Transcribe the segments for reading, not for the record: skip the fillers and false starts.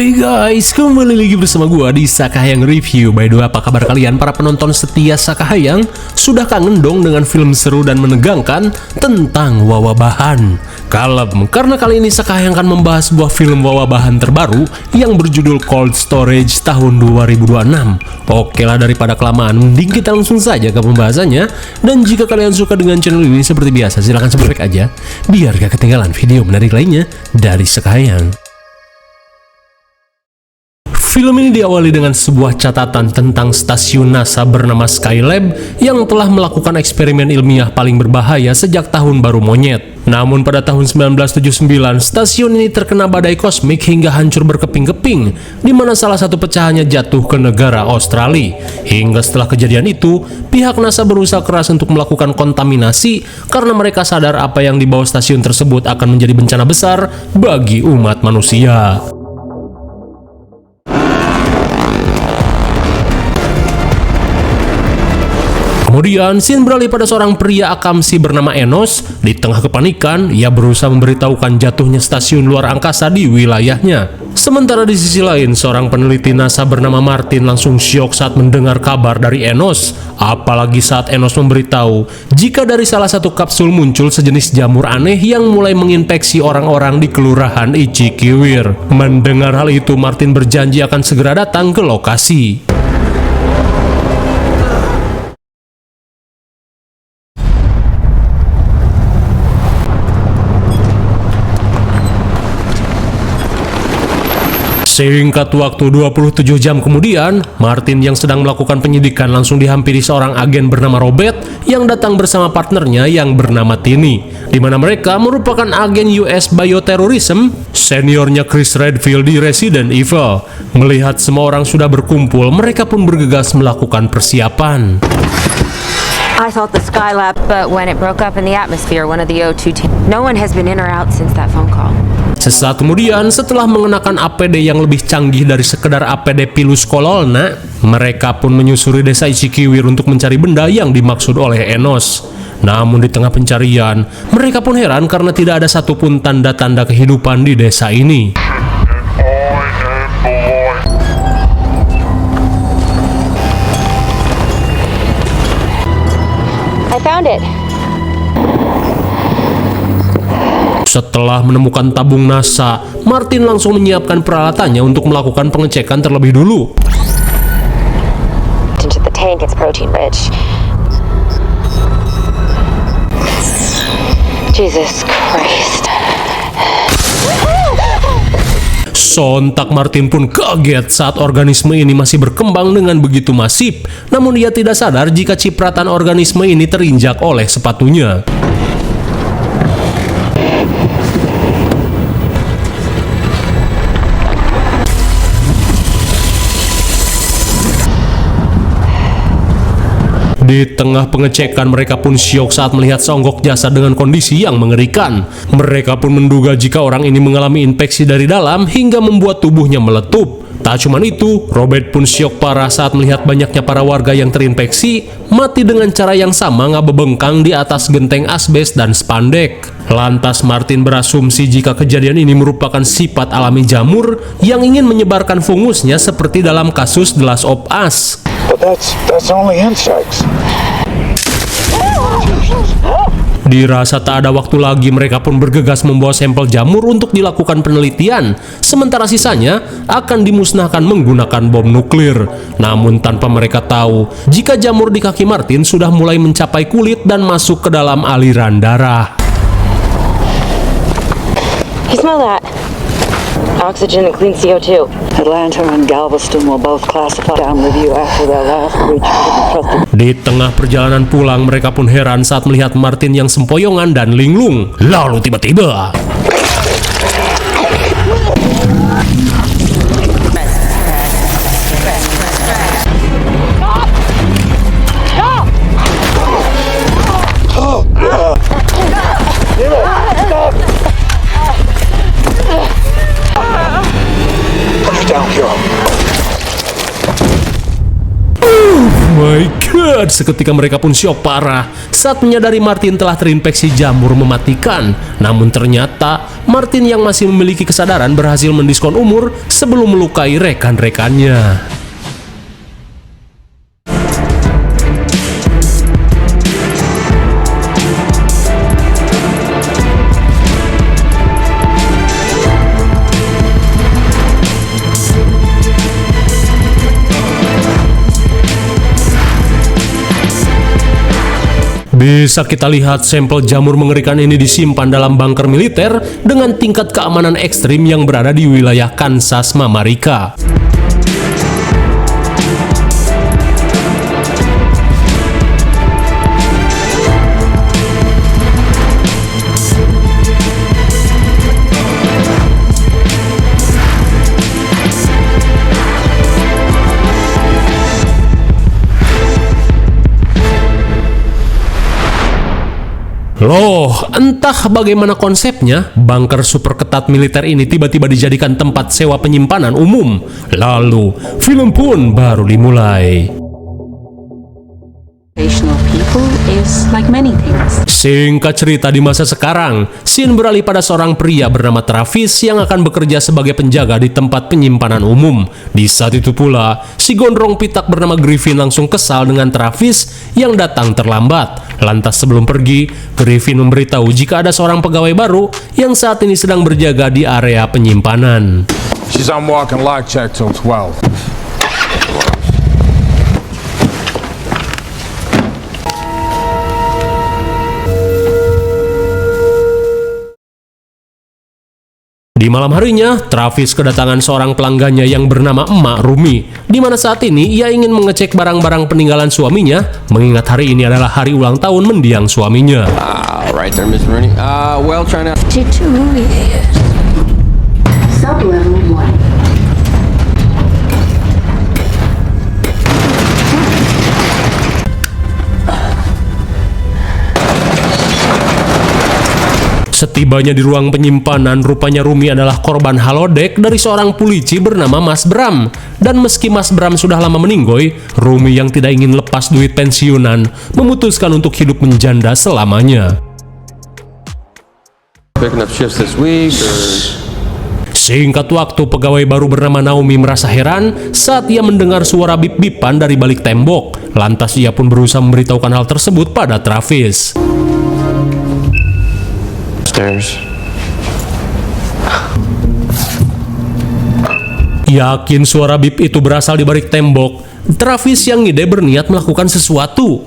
Hai guys, kembali lagi bersama gua di Sakahayang Review. By the way, apa kabar kalian para penonton setia Sakahayang? Sudah kangen dong dengan film seru dan menegangkan tentang Wawabahan? Kalem, karena kali ini Sakahayang akan membahas sebuah film Wawabahan terbaru yang berjudul Cold Storage tahun 2026. Oke lah, daripada kelamaan, mending kita langsung saja ke pembahasannya. Dan jika kalian suka dengan channel ini seperti biasa, silahkan subscribe aja biar gak ketinggalan video menarik lainnya dari Sakahayang. Film ini diawali dengan sebuah catatan tentang stasiun NASA bernama Skylab yang telah melakukan eksperimen ilmiah paling berbahaya sejak tahun baru monyet. Namun pada tahun 1979, stasiun ini terkena badai kosmik hingga hancur berkeping-keping, di mana salah satu pecahannya jatuh ke negara Australia. Hingga setelah kejadian itu, pihak NASA berusaha keras untuk melakukan kontaminasi karena mereka sadar apa yang di bawah stasiun tersebut akan menjadi bencana besar bagi umat manusia. Kemudian, scene beralih pada seorang pria akamsi bernama Enos. Di tengah kepanikan, ia berusaha memberitahukan jatuhnya stasiun luar angkasa di wilayahnya. Sementara di sisi lain, seorang peneliti NASA bernama Martin langsung syok saat mendengar kabar dari Enos. Apalagi saat Enos memberitahu jika dari salah satu kapsul muncul sejenis jamur aneh yang mulai menginfeksi orang-orang di kelurahan Icikiwir. Mendengar hal itu, Martin berjanji akan segera datang ke lokasi. Singkat waktu 27 jam kemudian, Martin yang sedang melakukan penyidikan langsung dihampiri seorang agen bernama Robert yang datang bersama partnernya yang bernama Tini, di mana mereka merupakan agen US Bioterrorism, seniornya Chris Redfield di Resident Evil. Melihat semua orang sudah berkumpul, mereka pun bergegas melakukan persiapan. I thought the Skylab, but when it broke up in the atmosphere, one of the O2 team. No one has been in or out since that phone call. Sesaat kemudian, setelah mengenakan APD yang lebih canggih dari sekedar APD Pilus Kololna, mereka pun menyusuri desa Icikiwir untuk mencari benda yang dimaksud oleh Enos. Namun di tengah pencarian, mereka pun heran karena tidak ada satupun tanda-tanda kehidupan di desa ini. I found it. Setelah menemukan tabung NASA, Martin langsung menyiapkan peralatannya untuk melakukan pengecekan terlebih dulu. Into the tank, it's protein rich. Jesus Christ. Sontak Martin pun kaget saat organisme ini masih berkembang dengan begitu masif. Namun dia tidak sadar jika cipratan organisme ini terinjak oleh sepatunya. Di tengah pengecekan, mereka pun syok saat melihat seonggok jasad dengan kondisi yang mengerikan. Mereka pun menduga jika orang ini mengalami infeksi dari dalam hingga membuat tubuhnya meletup. Tak cuma itu, Robert pun syok parah saat melihat banyaknya para warga yang terinfeksi mati dengan cara yang sama ngabebengkang di atas genteng asbes dan spandek. Lantas Martin berasumsi jika kejadian ini merupakan sifat alami jamur yang ingin menyebarkan fungusnya seperti dalam kasus The Last of Us. But that's only insects. Dirasa tak ada waktu lagi, mereka pun bergegas membawa sampel jamur untuk dilakukan penelitian, sementara sisanya akan dimusnahkan menggunakan bom nuklir. Namun tanpa mereka tahu jika jamur di kaki Martin sudah mulai mencapai kulit dan masuk ke dalam aliran darah. You smell that? Oxygen and clean CO2. Atlanta and Galveston will both classify down with you after that last breach. Di tengah perjalanan pulang, mereka pun heran saat melihat Martin yang sempoyongan dan linglung. Lalu tiba-tiba my God, seketika mereka pun syok parah saat menyadari Martin telah terinfeksi jamur mematikan. Namun ternyata Martin yang masih memiliki kesadaran berhasil mendiskon umur sebelum melukai rekan-rekannya. Bisa kita lihat sampel jamur mengerikan ini disimpan dalam bunker militer dengan tingkat keamanan ekstrim yang berada di wilayah Kansas, Amerika. Loh, entah bagaimana konsepnya, bunker super ketat militer ini tiba-tiba dijadikan tempat sewa penyimpanan umum. Lalu, film pun baru dimulai. People is like many things. Singkat cerita, di masa sekarang, scene beralih pada seorang pria bernama Travis yang akan bekerja sebagai penjaga di tempat penyimpanan umum. Di saat itu pula, si gondrong pitak bernama Griffin langsung kesal dengan Travis yang datang terlambat. Lantas sebelum pergi, Griffin memberitahu jika ada seorang pegawai baru yang saat ini sedang berjaga di area penyimpanan. She's on walk and lock check till 12. Di malam harinya, Travis kedatangan seorang pelanggannya yang bernama Emak Rumi, di mana saat ini ia ingin mengecek barang-barang peninggalan suaminya, mengingat hari ini adalah hari ulang tahun mendiang suaminya. Right there, Miss Rooney. Well, trying to... Sub-level 1. Setibanya di ruang penyimpanan, rupanya Rumi adalah korban halodeck dari seorang polisi bernama Mas Bram. Dan meski Mas Bram sudah lama meninggoy, Rumi yang tidak ingin lepas duit pensiunan memutuskan untuk hidup menjanda selamanya. Picking up shifts this week, or... Singkat waktu, pegawai baru bernama Naomi merasa heran saat ia mendengar suara bip-bipan dari balik tembok. Lantas ia pun berusaha memberitahukan hal tersebut pada Travis. Yakin suara bip itu berasal di balik tembok, Travis yang ngide berniat melakukan sesuatu.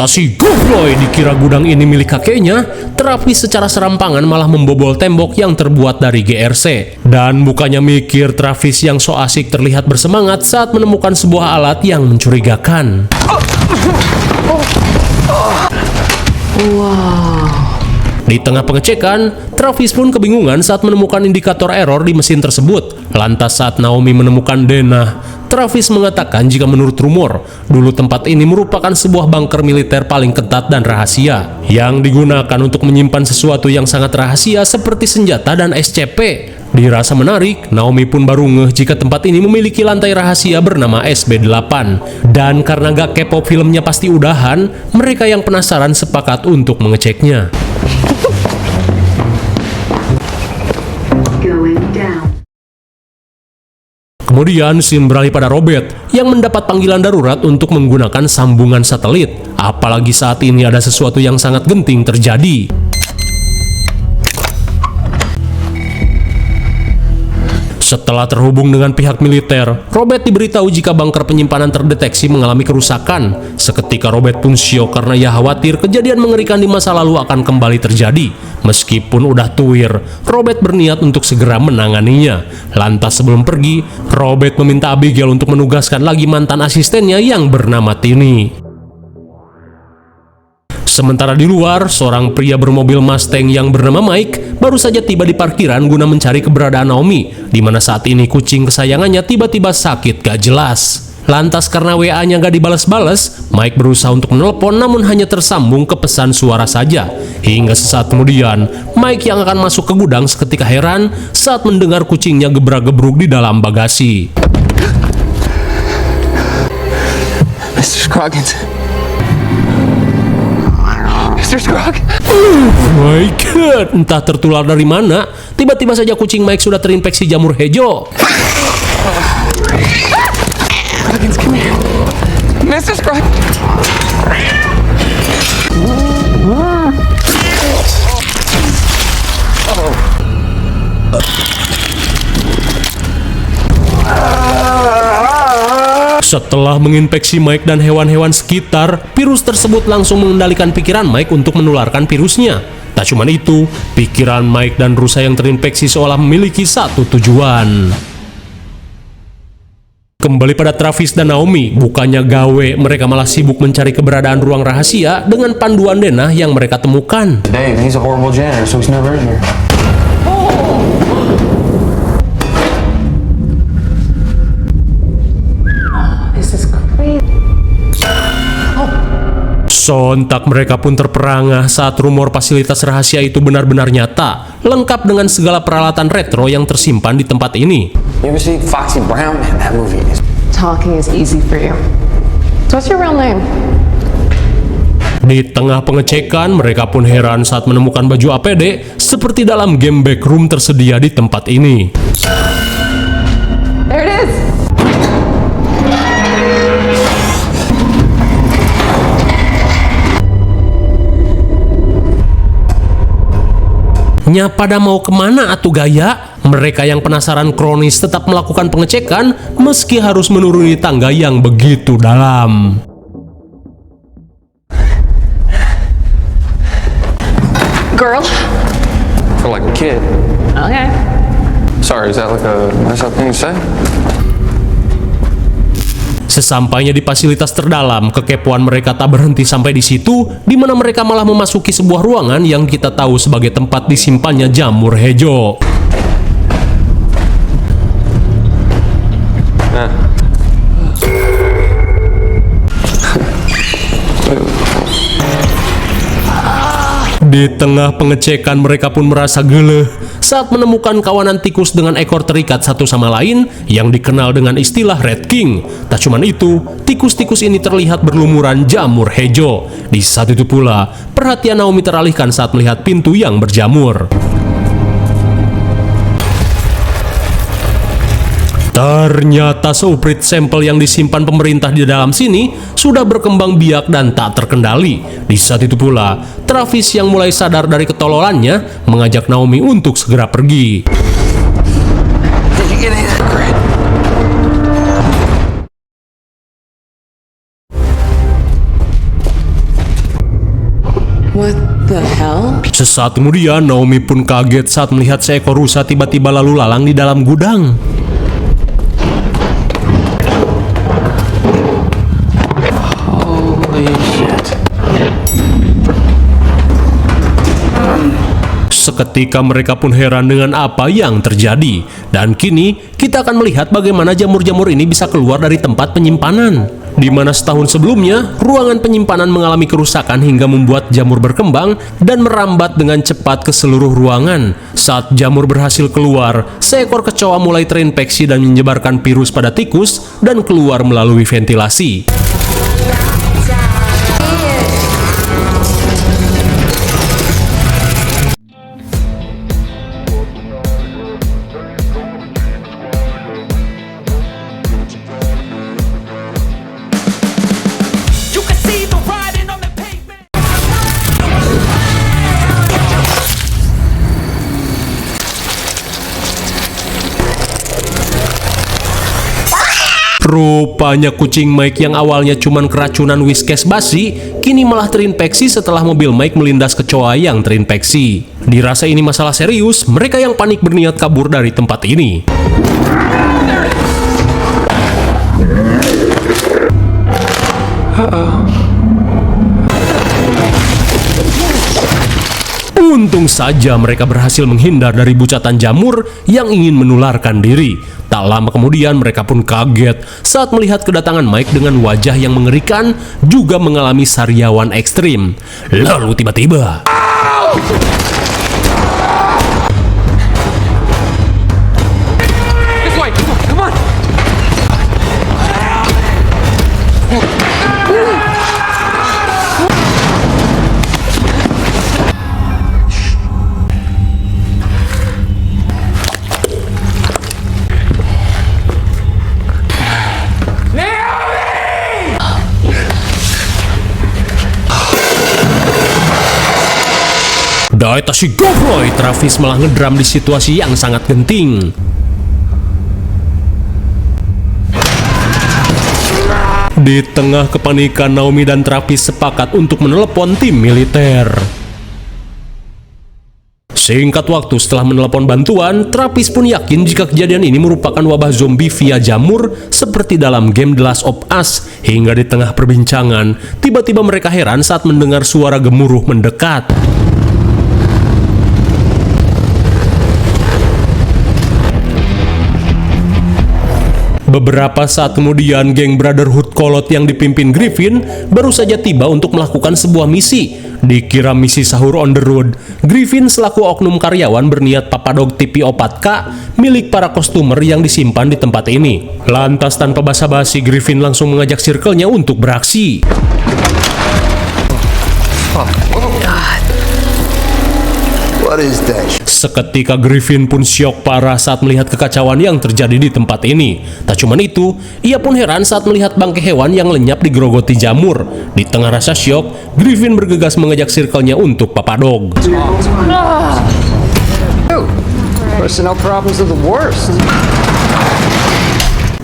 Si goblok, dikira gudang ini milik kakeknya. Travis secara serampangan malah membobol tembok yang terbuat dari GRC. Dan bukannya mikir, Travis yang so asik terlihat bersemangat saat menemukan sebuah alat yang mencurigakan. Di tengah pengecekan, Travis pun kebingungan saat menemukan indikator error di mesin tersebut. Lantas saat Naomi menemukan denah, Travis mengatakan jika menurut rumor, dulu tempat ini merupakan sebuah bunker militer paling ketat dan rahasia yang digunakan untuk menyimpan sesuatu yang sangat rahasia seperti senjata dan SCP. Dirasa menarik, Naomi pun baru ngeh jika tempat ini memiliki lantai rahasia bernama SB8. Dan karena gak K-pop filmnya pasti udahan, mereka yang penasaran sepakat untuk mengeceknya. Kemudian scene beralih pada Robert yang mendapat panggilan darurat untuk menggunakan sambungan satelit. Apalagi saat ini ada sesuatu yang sangat genting terjadi. Setelah terhubung dengan pihak militer, Robert diberitahu jika bunker penyimpanan terdeteksi mengalami kerusakan. Seketika Robert pun syok karena ia khawatir kejadian mengerikan di masa lalu akan kembali terjadi. Meskipun udah tuir, Robert berniat untuk segera menanganinya. Lantas sebelum pergi, Robert meminta Abigail untuk menugaskan lagi mantan asistennya yang bernama Tini. Sementara di luar, seorang pria bermobil Mustang yang bernama Mike baru saja tiba di parkiran guna mencari keberadaan Naomi, di mana saat ini kucing kesayangannya tiba-tiba sakit gak jelas. Lantas karena WA-nya gak dibales-bales, Mike berusaha untuk menelpon namun hanya tersambung ke pesan suara saja. Hingga sesaat kemudian, Mike yang akan masuk ke gudang seketika heran saat mendengar kucingnya gebrak-gebruk di dalam bagasi. Mr. Scroggins. Mr. Scroggins. My God, entah tertular dari mana, tiba-tiba saja kucing Mike sudah terinfeksi jamur hijau. Scroggins, come here. Mr. Scroggins. Setelah menginfeksi Mike dan hewan-hewan sekitar, virus tersebut langsung mengendalikan pikiran Mike untuk menularkan virusnya. Tak cuma itu, pikiran Mike dan rusa yang terinfeksi seolah memiliki satu tujuan. Kembali pada Travis dan Naomi, bukannya gawe, mereka malah sibuk mencari keberadaan ruang rahasia dengan panduan denah yang mereka temukan. Dave, he's a horrible janitor, so he's never in here. This is crazy. Sontak mereka pun terperangah saat rumor fasilitas rahasia itu benar-benar nyata, lengkap dengan segala peralatan retro yang tersimpan di tempat ini. You ever see Foxy Brown? Man, that movie is... Talking is easy for you. So what's your real name? Di tengah pengecekan, mereka pun heran saat menemukan baju APD seperti dalam game backroom tersedia di tempat ini. There it is. Nya pada mau kemana atuh gaya? Mereka yang penasaran kronis tetap melakukan pengecekan meski harus menuruni tangga yang begitu dalam. Girl. For like a kid. Okay. Sorry, is that like a messed up thing to say? Sesampainya di fasilitas terdalam, kekepoan mereka tak berhenti sampai di situ, di mana mereka malah memasuki sebuah ruangan yang kita tahu sebagai tempat disimpannya jamur hijau. Nah. Di tengah pengecekan, mereka pun merasa geleh saat menemukan kawanan tikus dengan ekor terikat satu sama lain yang dikenal dengan istilah Red King. Tak cuma itu, tikus-tikus ini terlihat berlumuran jamur hijau. Di saat itu pula, perhatian Naomi teralihkan saat melihat pintu yang berjamur. Ternyata seuprit sampel yang disimpan pemerintah di dalam sini sudah berkembang biak dan tak terkendali. Di saat itu pula, Travis yang mulai sadar dari ketololannya mengajak Naomi untuk segera pergi. Did you get any of that grit? What the hell? Sesaat kemudian, Naomi pun kaget saat melihat seekor rusa tiba-tiba lalu lalang di dalam gudang. Seketika mereka pun heran dengan apa yang terjadi. Dan kini kita akan melihat bagaimana jamur-jamur ini bisa keluar dari tempat penyimpanan. Di mana setahun sebelumnya, ruangan penyimpanan mengalami kerusakan hingga membuat jamur berkembang dan merambat dengan cepat ke seluruh ruangan. Saat jamur berhasil keluar, seekor kecoa mulai terinfeksi dan menyebarkan virus pada tikus dan keluar melalui ventilasi. Rupanya kucing Mike yang awalnya cuman keracunan Whiskas basi, kini malah terinfeksi setelah mobil Mike melindas kecoa yang terinfeksi. Dirasa ini masalah serius, mereka yang panik berniat kabur dari tempat ini. Untung saja mereka berhasil menghindar dari bucatan jamur yang ingin menularkan diri. Tak lama kemudian mereka pun kaget saat melihat kedatangan Mike dengan wajah yang mengerikan, juga mengalami sariawan ekstrim. Lalu tiba-tiba This way. Come on. Daitashi Gofroy, Travis malah ngedram di situasi yang sangat genting. Di tengah kepanikan, Naomi dan Travis sepakat untuk menelepon tim militer. Singkat waktu setelah menelepon bantuan, Travis pun yakin jika kejadian ini merupakan wabah zombie via jamur seperti dalam game The Last of Us. Hingga di tengah perbincangan, tiba-tiba mereka heran saat mendengar suara gemuruh mendekat. Beberapa saat kemudian, geng Brotherhood Kolot yang dipimpin Griffin baru saja tiba untuk melakukan sebuah misi. Dikira misi sahur on the road, Griffin selaku oknum karyawan berniat papadog TP-4K milik para kostumer yang disimpan di tempat ini. Lantas tanpa basa-basi, Griffin langsung mengajak circle-nya untuk beraksi. What is that? Seketika Griffin pun syok parah saat melihat kekacauan yang terjadi di tempat ini. Tak cuma itu, ia pun heran saat melihat bangkai hewan yang lenyap digerogoti jamur. Di tengah rasa syok, Griffin bergegas mengajak circle-nya untuk papadog. Personnel problems are the worst.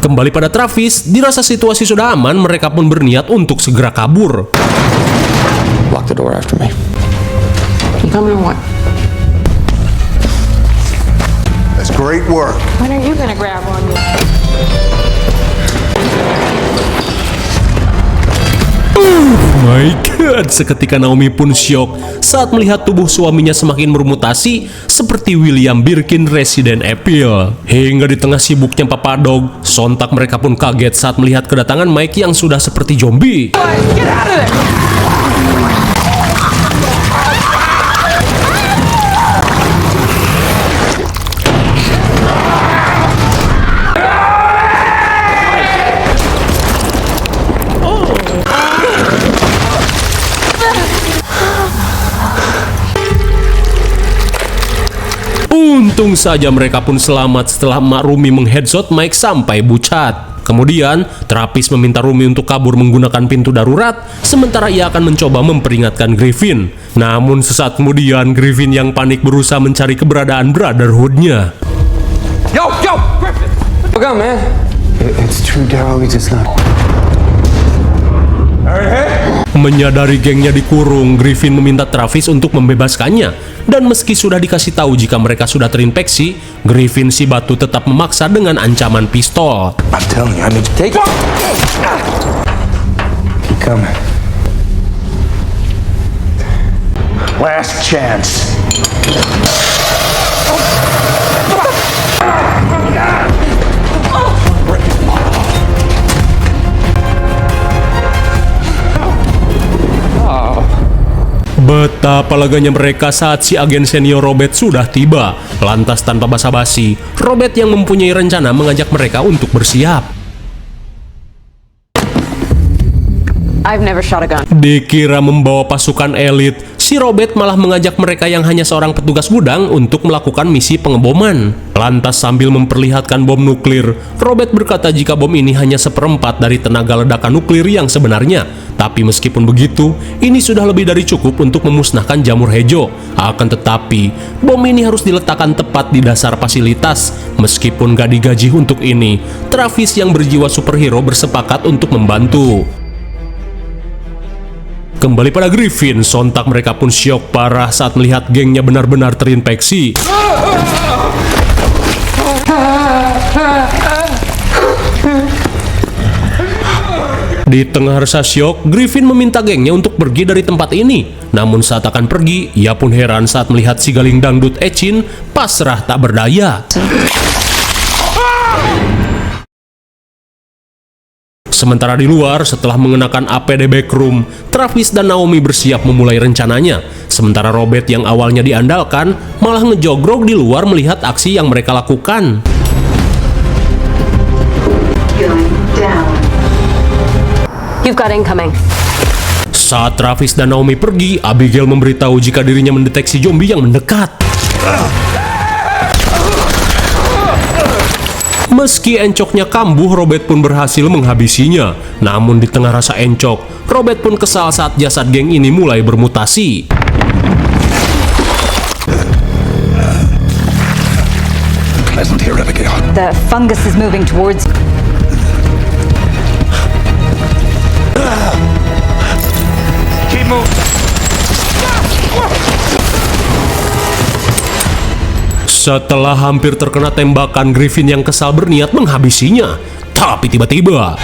Kembali pada Travis, dirasa situasi sudah aman, mereka pun berniat untuk segera kabur. Lock the door after me. You coming or what? That's great work. When are you gonna grab on me? My God, seketika Naomi pun syok saat melihat tubuh suaminya semakin bermutasi seperti William Birkin Resident Evil. Hingga di tengah sibuknya papadog, sontak mereka pun kaget saat melihat kedatangan Mike yang sudah seperti zombie. Get out of there. Untung saja mereka pun selamat setelah Mak Rumi mengheadshot Mike sampai bucat. Kemudian, Travis meminta Rumi untuk kabur menggunakan pintu darurat, sementara ia akan mencoba memperingatkan Griffin. Namun sesaat kemudian, Griffin yang panik berusaha mencari keberadaan Brotherhood-nya. Yo, Griffin. Look out, man. It's true, Daryl. We just not. Menyadari gengnya dikurung, Griffin meminta Travis untuk membebaskannya. Dan meski sudah dikasih tahu jika mereka sudah terinfeksi, Griffin si batu tetap memaksa dengan ancaman pistol. I'm telling you, I need to Take it. keep coming. Last chance. Betapa leganya mereka saat si agen senior Robert sudah tiba. Lantas tanpa basa-basi, Robert yang mempunyai rencana mengajak mereka untuk bersiap. I've never shot a gun. Dikira membawa pasukan elit, si Robert malah mengajak mereka yang hanya seorang petugas gudang untuk melakukan misi pengeboman. Lantas sambil memperlihatkan bom nuklir, Robert berkata jika bom ini hanya seperempat dari tenaga ledakan nuklir yang sebenarnya. Tapi meskipun begitu, ini sudah lebih dari cukup untuk memusnahkan jamur hijau. Akan tetapi, bom ini harus diletakkan tepat di dasar fasilitas. Meskipun gak digaji untuk ini, Travis yang berjiwa superhero bersepakat untuk membantu. Kembali pada Griffin, sontak mereka pun syok parah saat melihat gengnya benar-benar terinfeksi. Di tengah rasa syok, Griffin meminta gengnya untuk pergi dari tempat ini. Namun saat akan pergi, ia pun heran saat melihat si galing dangdut Echin pasrah tak berdaya. Sementara di luar, setelah mengenakan APD Backroom, Travis dan Naomi bersiap memulai rencananya. Sementara Robert yang awalnya diandalkan, malah ngejogrok di luar melihat aksi yang mereka lakukan. You've got incoming. Saat Travis dan Naomi pergi, Abigail memberitahu jika dirinya mendeteksi zombie yang mendekat. Meski encoknya kambuh, Robert pun berhasil menghabisinya. Namun di tengah rasa encok, Robert pun kesal saat jasad geng ini mulai bermutasi. Pleasant here, Abigail. The fungus is moving towards. Keep moving. Setelah hampir terkena tembakan, Griffin yang kesal berniat menghabisinya. Tapi tiba-tiba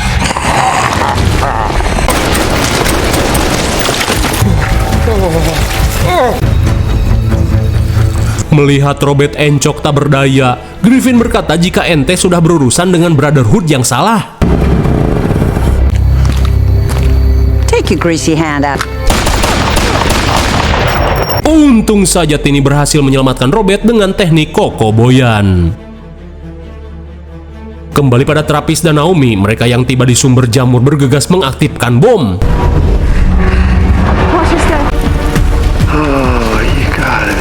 melihat Robert encok tak berdaya, Griffin berkata jika ente sudah berurusan dengan Brotherhood yang salah. Take your greasy hand out. Untung saja Tini berhasil menyelamatkan Robert dengan teknik kokoboyan. Kembali pada Travis dan Naomi, mereka yang tiba di sumber jamur bergegas mengaktifkan bom. Oh, you got it.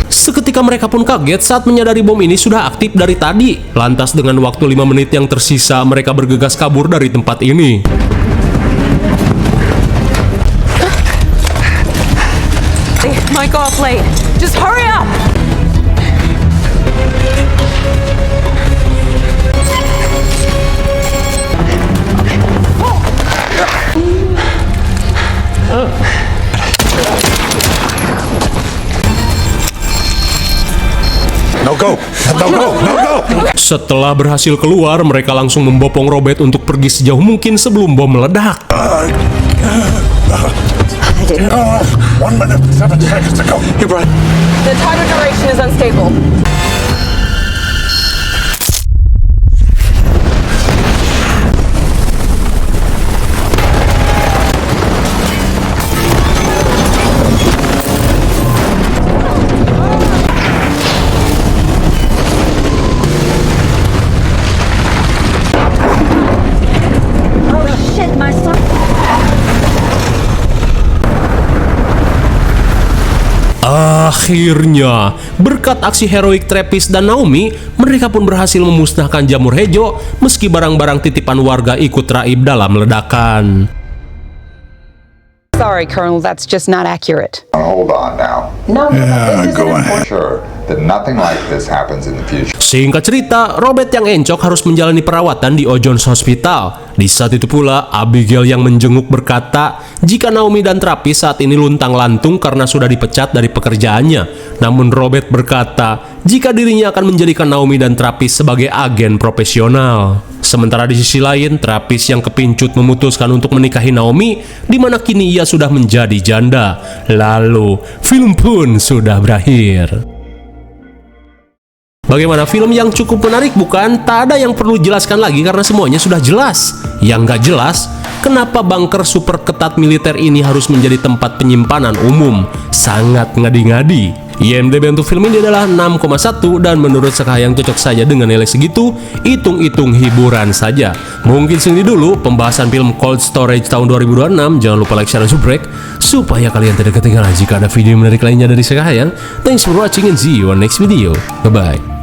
Seketika mereka pun kaget saat menyadari bom ini sudah aktif dari tadi. Lantas dengan waktu 5 menit yang tersisa, mereka bergegas kabur dari tempat ini. They might go off late. Just hurry up! No go. No go. No go. Setelah berhasil keluar, mereka langsung membopong Robert untuk pergi sejauh mungkin sebelum bom meledak. 1 minute, 7 seconds ago. You're right. The timer duration is unstable. Akhirnya, berkat aksi heroik Travis dan Naomi, mereka pun berhasil memusnahkan jamur hejo meski barang-barang titipan warga ikut raib dalam ledakan. Sorry, Colonel, that's just not accurate. Hold on now. No, Yeah, go ahead. Sure that nothing like this happens in the future. Singkat cerita, Robert yang encok harus menjalani perawatan di O'Jones Hospital. Di saat itu pula, Abigail yang menjenguk berkata jika Naomi dan Travis saat ini luntang-lantung karena sudah dipecat dari pekerjaannya. Namun Robert berkata jika dirinya akan menjadikan Naomi dan Travis sebagai agen profesional. Sementara di sisi lain, Travis yang kepincut memutuskan untuk menikahi Naomi, di mana kini ia sudah menjadi janda. Lalu, film pun sudah berakhir. Bagaimana, film yang cukup menarik bukan? Tak ada yang perlu jelaskan lagi karena semuanya sudah jelas. Yang nggak jelas, kenapa bunker super ketat militer ini harus menjadi tempat penyimpanan umum? Sangat ngadi-ngadi. IMDb untuk film ini adalah 6,1 dan menurut Sekayang cocok saja dengan nilai segitu, hitung-hitung hiburan saja. Mungkin segini dulu pembahasan film Cold Storage tahun 2026. Jangan lupa like, share, dan subscribe supaya kalian tidak ketinggalan jika ada video menarik lainnya dari Sekayang. Thanks for watching and see you on next video. Bye-bye.